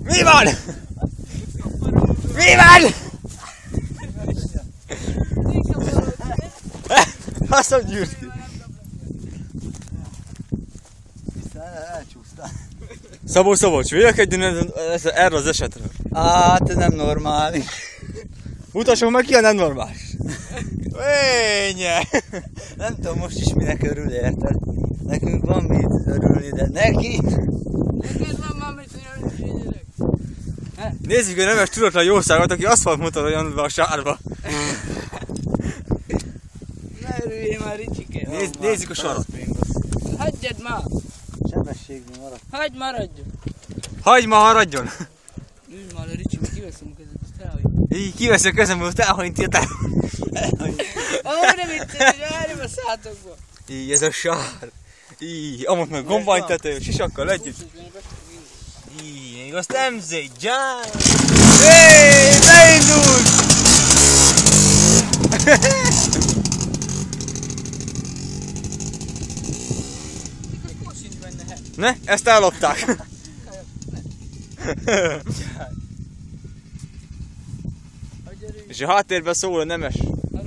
Mi van? Mi van? Azt a gyűrt ki. Elcsúsztál. Szabó, vélekedjen erre az esetre. Hát ez nem normális. Mutassuk meg ki a nem normális. Énye! Nem tudom most is minek örül, érted? Nekünk van mit örülni, de neki... Neked van már mit örülni, gyerek. Nézzük a nemes tudatlan jószágot, aki aszfaltmotorra jön be a sárba. Ne örüljél már, Ricsike. Nézzük a sarat. Hagyjad már. Sebességben marad. Hagyd maradjon. Hagyd ma haradjon! Ülj már le, Ricsi, kiveszem a kezed, azt elhagyj. Így kiveszi a kezemből, azt elhagyni tiltál. Ó, nem viccelj, várjam a szátokba. Így ez a sár. Így, amott meg gombánytető, sisakkal együtt. Így, még azt nem zégyán. Hé, beindult! Ne, ezt ellopták. És a háttérben szól a nemes.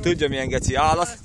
Tudja milyen geci állat.